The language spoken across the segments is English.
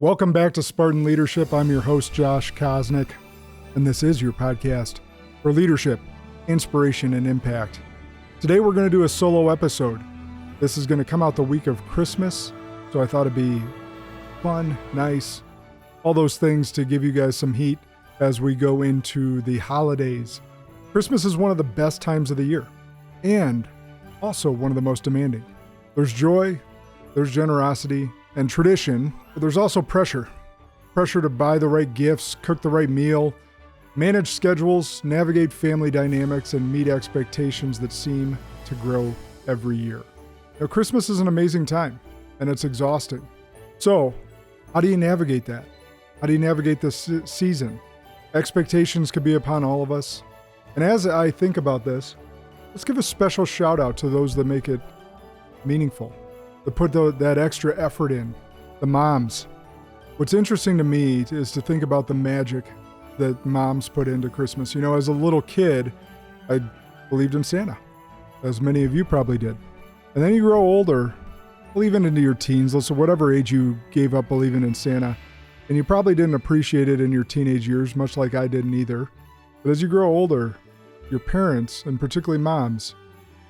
Welcome back to Spartan Leadership. I'm your host, Josh Kosnick, and this is your podcast for leadership, inspiration, and impact. Today we're going to do a solo episode. This is going to come out the week of Christmas, so I thought it'd be fun, nice, all those things to give you guys some heat as we go into the holidays. Christmas is one of the best times of the year, and also one of the most demanding. There's joy, there's generosity, and tradition, but there's also pressure. Pressure to buy the right gifts, cook the right meal, manage schedules, navigate family dynamics, and meet expectations that seem to grow every year. Now, Christmas is an amazing time, and it's exhausting. So, how do you navigate that? How do you navigate this season? Expectations could be upon all of us. And as I think about this, let's give a special shout out to those that make it meaningful, that put that extra effort in, the moms. What's interesting to me is to think about the magic that moms put into Christmas. You know, as a little kid, I believed in Santa, as many of you probably did. And then you grow older, well, even into your teens, so whatever age you gave up believing in Santa, and you probably didn't appreciate it in your teenage years, much like I didn't either. But as you grow older, your parents, and particularly moms,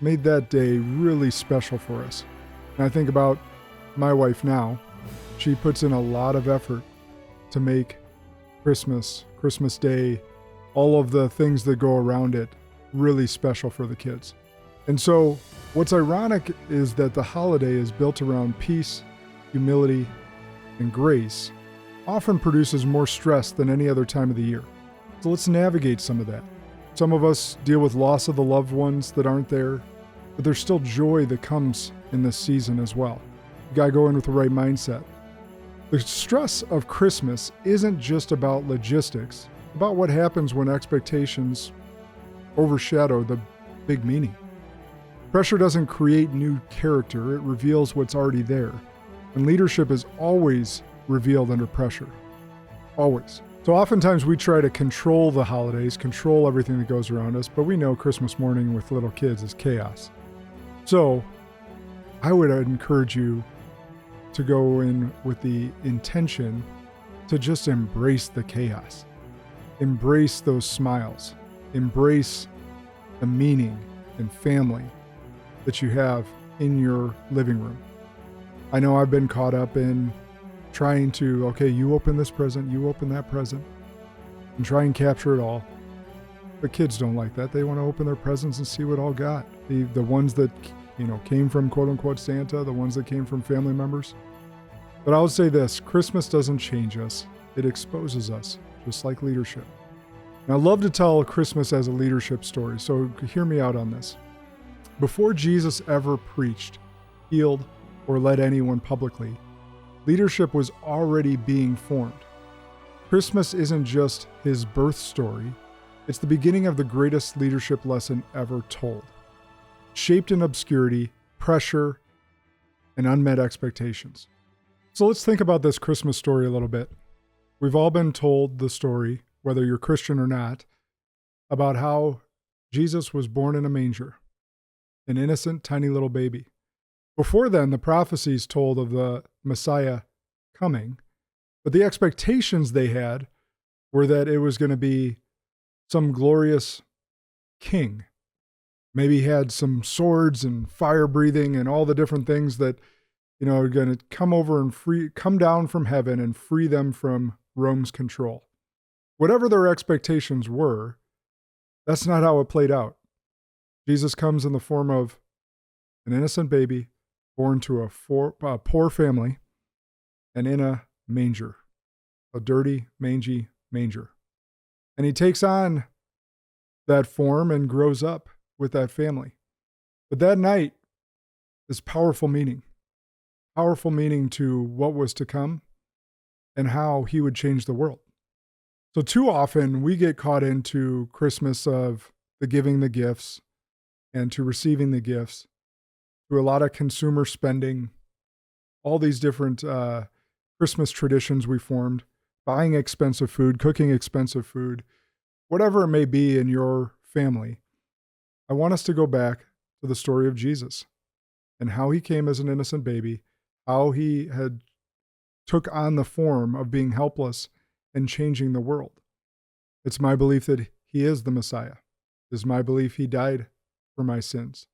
made that day really special for us. And I think about my wife now. She puts in a lot of effort to make Christmas Day, all of the things that go around it, really special for the kids. And so what's ironic is that the holiday is built around peace, humility, and grace, often produces more stress than any other time of the year. So let's navigate some of that. Some of us deal with loss of the loved ones that aren't there, but there's still joy that comes in this season as well. You gotta go in with the right mindset. The stress of Christmas isn't just about logistics, about what happens when expectations overshadow the big meaning. Pressure doesn't create new character, it reveals what's already there. And leadership is always revealed under pressure. Always. So oftentimes we try to control the holidays, control everything that goes around us, but we know Christmas morning with little kids is chaos. So I would encourage you to go in with the intention to just embrace the chaos. Embrace those smiles. Embrace the meaning and family that you have in your living room. I know I've been caught up in trying to, okay, you open this present, you open that present, and try and capture it all. But kids don't like that. They want to open their presents and see what all got. The ones that, came from quote unquote Santa, the ones that came from family members. But I would say this, Christmas doesn't change us. It exposes us, just like leadership. And I love to tell Christmas as a leadership story, so hear me out on this. Before Jesus ever preached, healed, or led anyone publicly, leadership was already being formed. Christmas isn't just his birth story, it's the beginning of the greatest leadership lesson ever told. Shaped in obscurity, pressure, and unmet expectations. So let's think about this Christmas story a little bit. We've all been told the story, whether you're Christian or not, about how Jesus was born in a manger, an innocent, tiny little baby. Before then, the prophecies told of the Messiah coming, but the expectations they had were that it was going to be some glorious king. Maybe he had some swords and fire breathing and all the different things that, are going to come over and come down from heaven and free them from Rome's control. Whatever their expectations were, that's not how it played out. Jesus comes in the form of an innocent baby born to a poor family and in a manger, a dirty, mangy manger. And he takes on that form and grows up with that family. But that night is powerful meaning to what was to come and how he would change the world. So too often we get caught into Christmas of the giving the gifts and to receiving the gifts, to a lot of consumer spending, all these different Christmas traditions we formed, buying expensive food, cooking expensive food, whatever it may be in your family. I want us to go back to the story of Jesus and how he came as an innocent baby, how he had took on the form of being helpless and changing the world. It's my belief that he is the Messiah. It's my belief he died for my sins.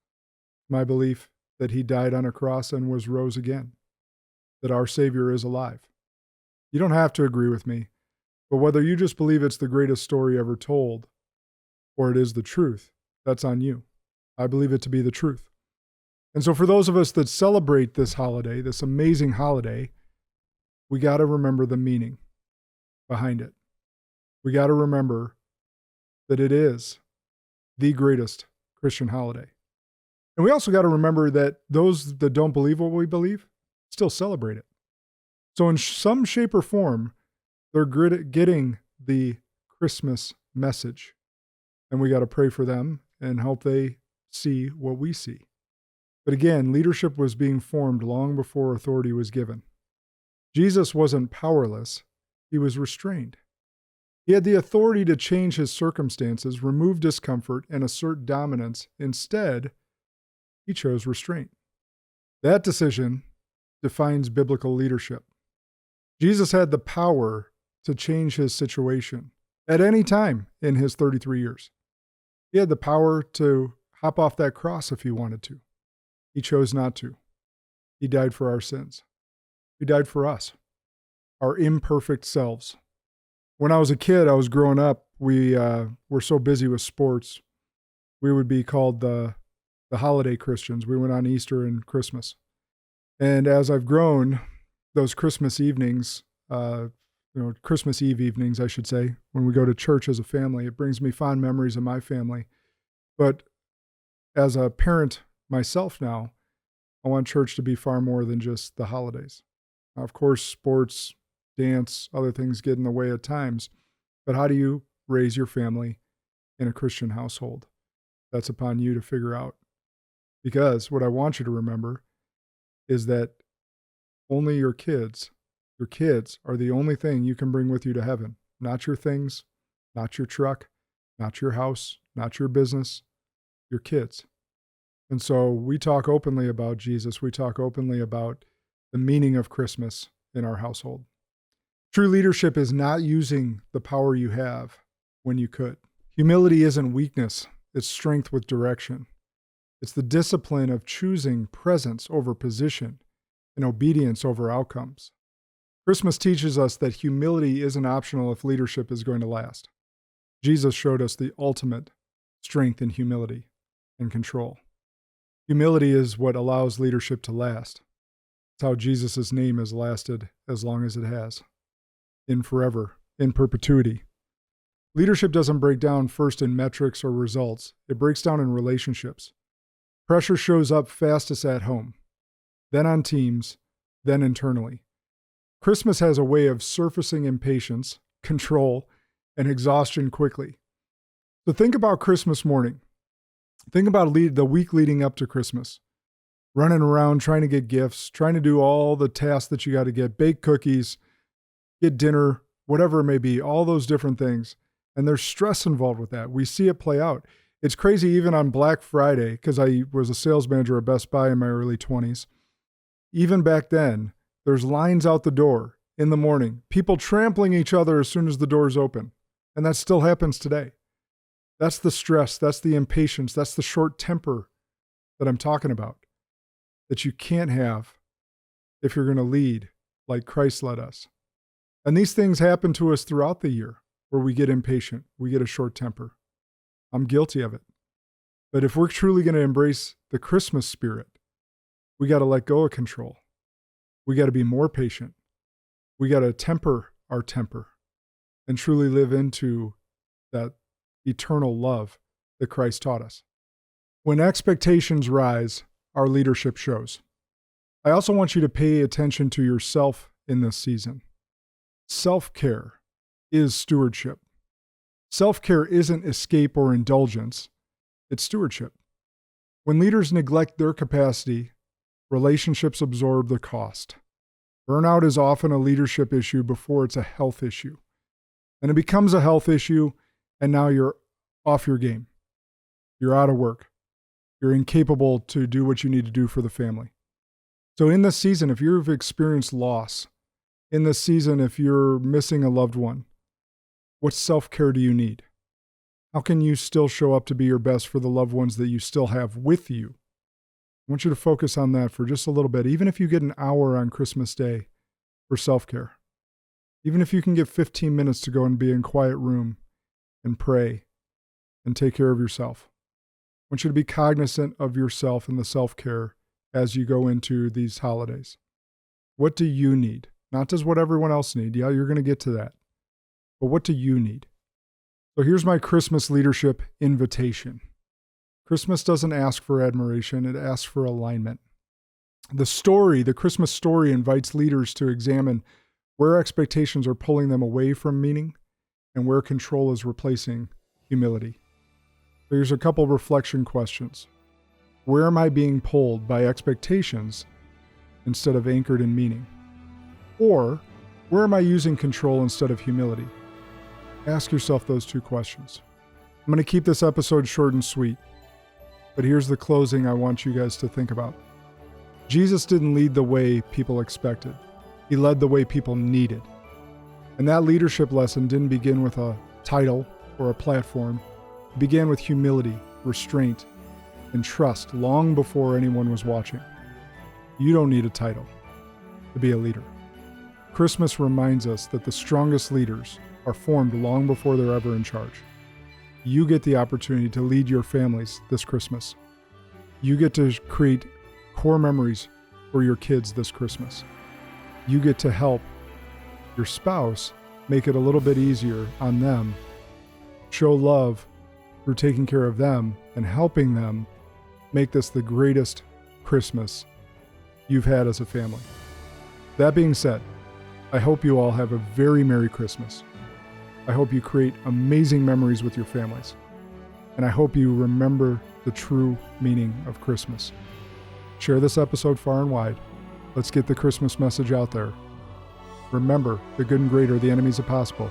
My belief that he died on a cross and was rose again, that our Savior is alive. You don't have to agree with me, but whether you just believe it's the greatest story ever told or it is the truth, that's on you. I believe it to be the truth. And so for those of us that celebrate this holiday, this amazing holiday, we got to remember the meaning behind it. We got to remember that it is the greatest Christian holiday. And we also got to remember that those that don't believe what we believe still celebrate it. So in some shape or form, they're getting the Christmas message. And we got to pray for them and hope they see what we see. But again, leadership was being formed long before authority was given. Jesus wasn't powerless. He was restrained. He had the authority to change his circumstances, remove discomfort, and assert dominance. Instead, he chose restraint. That decision defines biblical leadership. Jesus had the power to change his situation at any time in his 33 years. He had the power to hop off that cross if he wanted to. He chose not to. He died for our sins. He died for us, our imperfect selves. When I was a kid, I was growing up, we were so busy with sports, we would be called the holiday Christians. We went on Easter and Christmas. And as I've grown, those Christmas evenings, Christmas Eve evenings, I should say, when we go to church as a family, it brings me fond memories of my family. But as a parent myself now, I want church to be far more than just the holidays. Now, of course, sports, dance, other things get in the way at times. But how do you raise your family in a Christian household? That's upon you to figure out. Because what I want you to remember is that only your kids are the only thing you can bring with you to heaven. Not your things, not your truck, not your house, not your business, your kids. And so we talk openly about Jesus. We talk openly about the meaning of Christmas in our household. True leadership is not using the power you have when you could. Humility isn't weakness. It's strength with direction. It's the discipline of choosing presence over position and obedience over outcomes. Christmas teaches us that humility isn't optional if leadership is going to last. Jesus showed us the ultimate strength in humility and control. Humility is what allows leadership to last. It's how Jesus' name has lasted as long as it has, in forever, in perpetuity. Leadership doesn't break down first in metrics or results. It breaks down in relationships. Pressure shows up fastest at home, then on teams, then internally. Christmas has a way of surfacing impatience, control, and exhaustion quickly. So think about Christmas morning. Think about the week leading up to Christmas. Running around, trying to get gifts, trying to do all the tasks that you got to get, bake cookies, get dinner, whatever it may be, all those different things. And there's stress involved with that. We see it play out. It's crazy even on Black Friday, because I was a sales manager at Best Buy in my early 20s. Even back then, there's lines out the door in the morning, people trampling each other as soon as the doors open. And that still happens today. That's the stress, that's the impatience, that's the short temper that I'm talking about, that you can't have if you're going to lead like Christ led us. And these things happen to us throughout the year where we get impatient, we get a short temper. I'm guilty of it. But if we're truly going to embrace the Christmas spirit, we got to let go of control. We got to be more patient. We got to temper our temper and truly live into that eternal love that Christ taught us. When expectations rise, our leadership shows. I also want you to pay attention to yourself in this season. Self-care is stewardship. Self-care isn't escape or indulgence. It's stewardship. When leaders neglect their capacity, relationships absorb the cost. Burnout is often a leadership issue before it's a health issue. And it becomes a health issue, and now you're off your game. You're out of work. You're incapable to do what you need to do for the family. So in this season, if you've experienced loss, In this season, if you're missing a loved one, what self-care do you need? How can you still show up to be your best for the loved ones that you still have with you? I want you to focus on that for just a little bit, even if you get an hour on Christmas Day for self-care. Even if you can get 15 minutes to go and be in a quiet room and pray and take care of yourself. I want you to be cognizant of yourself and the self-care as you go into these holidays. What do you need? Not just what everyone else needs. Yeah, you're going to get to that. But what do you need? So here's my Christmas leadership invitation. Christmas doesn't ask for admiration. It asks for alignment. The Christmas story invites leaders to examine where expectations are pulling them away from meaning and where control is replacing humility. So here's a couple reflection questions. Where am I being pulled by expectations instead of anchored in meaning? Or where am I using control instead of humility? Ask yourself those two questions. I'm going to keep this episode short and sweet, but here's the closing I want you guys to think about. Jesus didn't lead the way people expected. He led the way people needed. And that leadership lesson didn't begin with a title or a platform. It began with humility, restraint, and trust long before anyone was watching. You don't need a title to be a leader. Christmas reminds us that the strongest leaders are formed long before they're ever in charge. You get the opportunity to lead your families this Christmas. You get to create core memories for your kids this Christmas. You get to help your spouse make it a little bit easier on them, show love through taking care of them and helping them make this the greatest Christmas you've had as a family. That being said, I hope you all have a very Merry Christmas. I hope you create amazing memories with your families. And I hope you remember the true meaning of Christmas. Share this episode far and wide. Let's get the Christmas message out there. Remember, the good and great are the enemies of possible.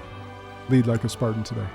Lead like a Spartan today.